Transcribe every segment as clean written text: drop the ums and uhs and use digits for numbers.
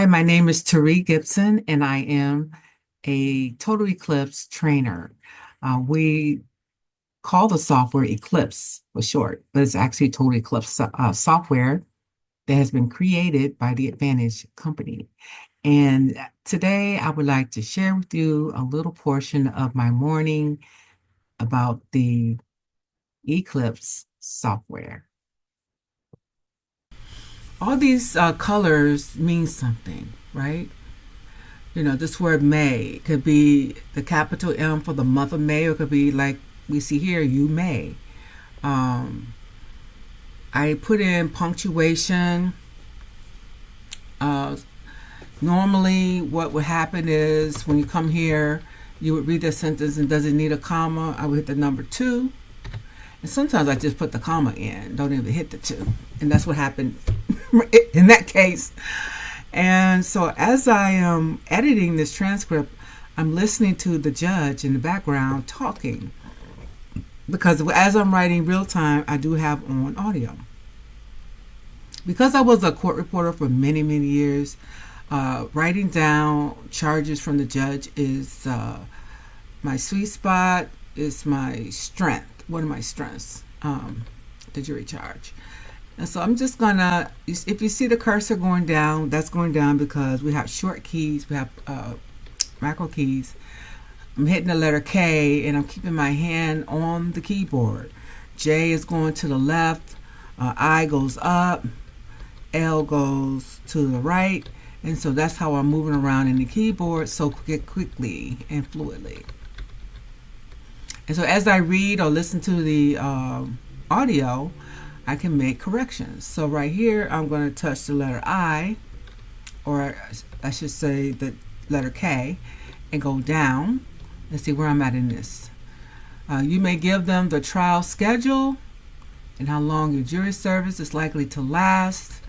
Hi, my name is Teri Gibson, and I am a Total Eclipse trainer. We call the software Eclipse for short, but it's actually Total Eclipse software that has been created by the Advantage company. And today I would like to share with you a little portion of my morning about the Eclipse software. All these colors mean something, right? You know, this word May could be the capital M for the month of May, or it could be like we see here, you may. Um, I put in punctuation. Uh, Normally, what would happen is when you come here, you would read the sentence and does it need a comma? I would hit the number 2. And sometimes I just put the comma in, don't even hit the 2. And that's what happened in that case. And so as I am editing this transcript, I'm listening to the judge in the background talking. Because as I'm writing real time, I do have on audio. Because I was a court reporter for many, many years, writing down charges from the judge is my sweet spot, is my strength, one of my strengths, the jury charge. And so I'm just gonna, if you see the cursor going down, that's going down because we have short keys, we have macro keys. I'm hitting the letter K and I'm keeping my hand on the keyboard. J is going to the left, I goes up, L goes to the right, and so that's how I'm moving around in the keyboard so quickly and fluidly. And so as I read or listen to the audio, I can make corrections. So right here, I'm going to touch the letter I, or I should say the letter K, and go down. Let's see where I'm at in this. You may give them the trial schedule and how long your jury service is likely to last.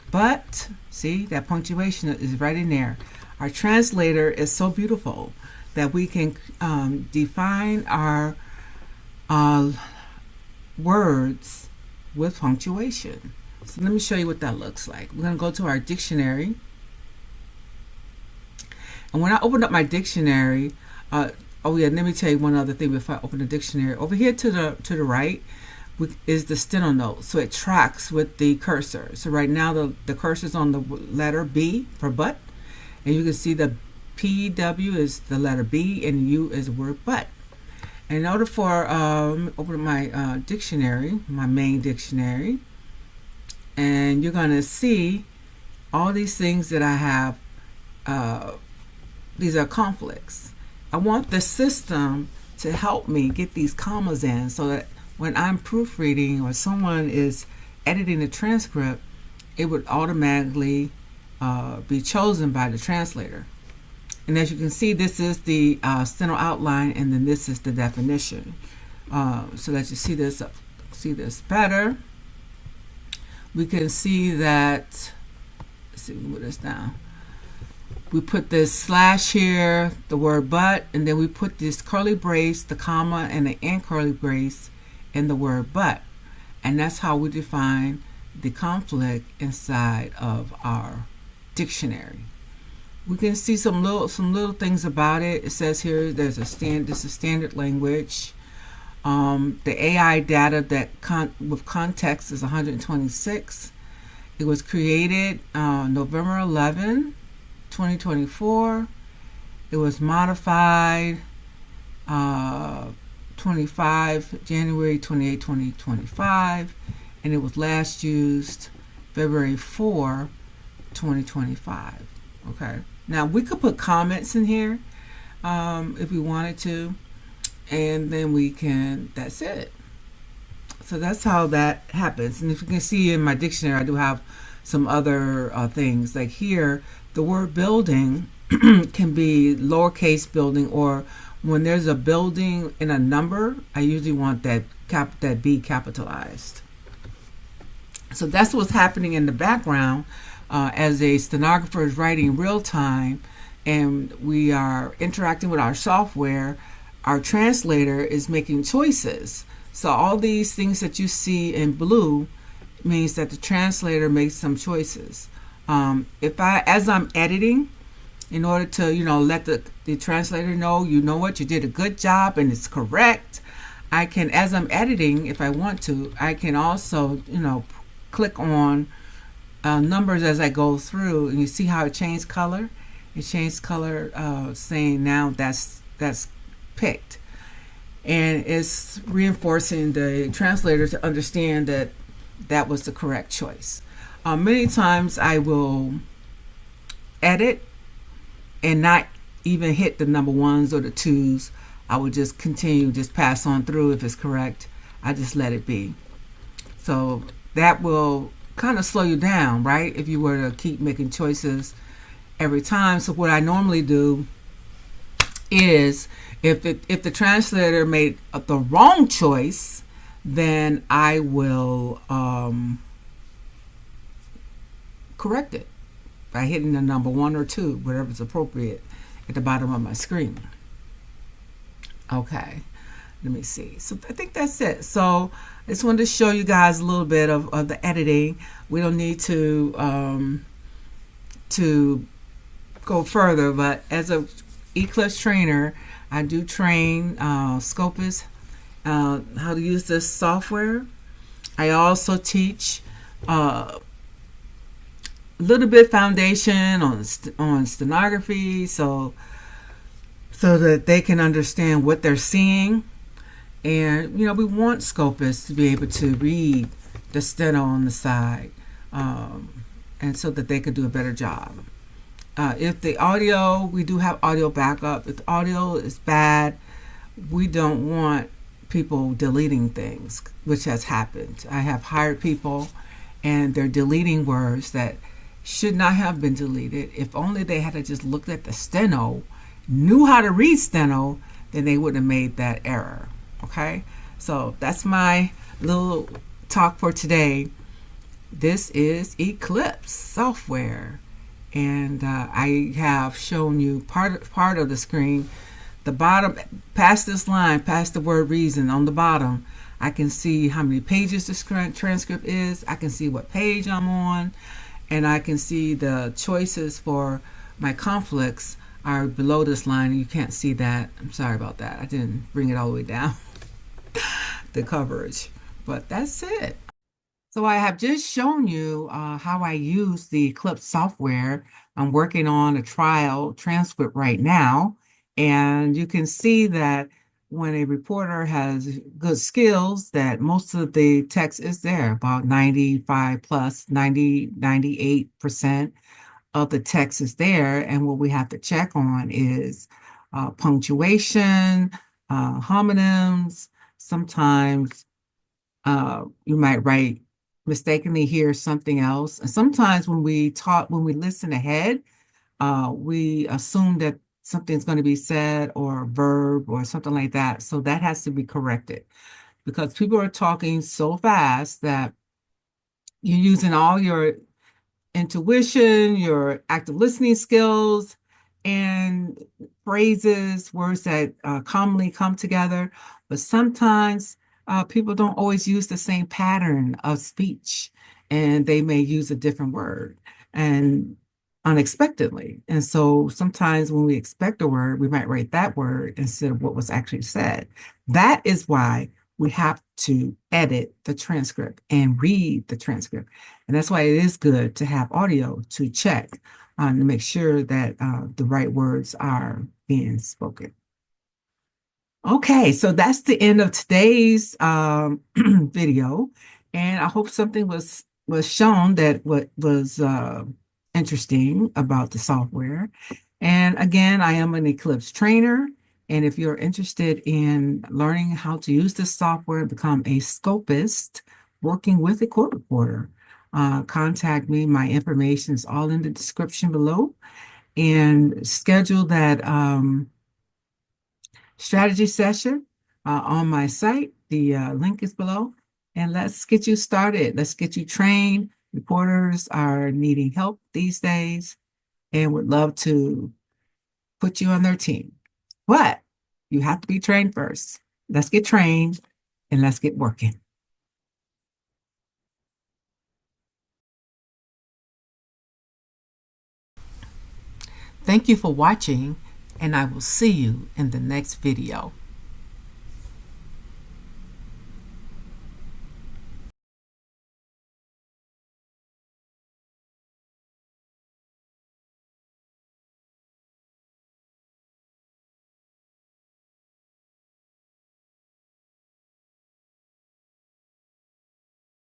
But, see, that punctuation is right in there. Our translator is so beautiful that we can define our words with punctuation. So let me show you what that looks like. We're going to go to our dictionary. And when I open up my dictionary, oh yeah, let me tell you one other thing before I open the dictionary. Over here to the right is the steno note, so it tracks with the cursor. So right now the cursor is on the letter B for but, and you can see the PW is the letter B and U is the word but. In order for open my dictionary, my main dictionary, and you're going to see all these things that I have. These are conflicts. I want the system to help me get these commas in so that when I'm proofreading or someone is editing the transcript, it would automatically be chosen by the translator. And as you can see, this is the steno outline, and then this is the definition. So that you see this better. We can see that. Let's see, we can put this down. We put this slash here, the word but, and then we put this curly brace, the comma, and the end curly brace in the word but. And that's how we define the conflict inside of our dictionary. We can see some little things about it. It says here this is standard language. The AI data that with context is 126. It was created November 11, 2024. It was modified 25 January 28, 2025, and it was last used February 4, 2025. Okay. Now we could put comments in here if we wanted to, and then we can, that's it. So that's how that happens. And if you can see in my dictionary, I do have some other things. Like here, the word building can be lowercase building, or when there's a building in a number, I usually want that B capitalized. So that's what's happening in the background. As a stenographer is writing real time and we are interacting with our software, our translator is making choices. So all these things that you see in blue means that the translator makes some choices. As I'm editing, in order to, let the translator know, what, you did a good job and it's correct, I can, as I'm editing, if I want to, I can also, click on numbers as I go through, and you see how it changed color. It changed color, saying now that's picked, and it's reinforcing the translator to understand that that was the correct choice. Many times I will edit and not even hit the number ones or the twos. I would just continue, just pass on through. If it's correct, I just let it be. So that will kind of slow you down, right? If you were to keep making choices every time. So what I normally do is, if the translator made the wrong choice, then I will correct it by hitting the number one or two, whatever's appropriate, at the bottom of my screen. Okay, let me see. So I think that's it. So I just wanted to show you guys a little bit of the editing. We don't need to go further, but as a Eclipse trainer, I do train scopists how to use this software. I also teach a little bit foundation on stenography, so that they can understand what they're seeing. And we want scopists to be able to read the steno on the side, and so that they can do a better job. If the audio, we do have audio backup. If the audio is bad, we don't want people deleting things, which has happened. I have hired people and they're deleting words that should not have been deleted. If only they had to just looked at the steno, knew how to read steno, then they wouldn't have made that error. Okay, so that's my little talk for today. This is Eclipse Software, and I have shown you part of the screen. The bottom, past this line, past the word reason on the bottom, I can see how many pages the transcript is. I can see what page I'm on, and I can see the choices for my conflicts are below this line. You can't see that. I'm sorry about that. I didn't bring it all the way down, the coverage, but that's it. So I have just shown you how I use the Eclipse software. I'm working on a trial transcript right now, and you can see that when a reporter has good skills, that most of the text is there, about 95 plus, 90, 98% of the text is there. And what we have to check on is punctuation, homonyms. Sometimes you might write mistakenly hear something else. And sometimes when we listen ahead, we assume that something's going to be said, or a verb or something like that. So that has to be corrected, because people are talking so fast that you're using all your intuition, your active listening skills, and phrases, words that commonly come together. But sometimes people don't always use the same pattern of speech, and they may use a different word and unexpectedly. And so sometimes when we expect a word, we might write that word instead of what was actually said. That is why we have to edit the transcript and read the transcript. And that's why it is good to have audio to check to make sure that the right words are being spoken. Okay, so that's the end of today's video, and I hope something was shown that what was interesting about the software. And again, I am an Eclipse trainer, and if you're interested in learning how to use this software, become a scopist working with a court reporter, contact me. My information is all in the description below, and schedule that strategy session on my site. The link is below, and let's get you started. Let's get you trained. Reporters are needing help these days and would love to put you on their team. But you have to be trained first. Let's get trained and let's get working. Thank you for watching, and I will see you in the next video.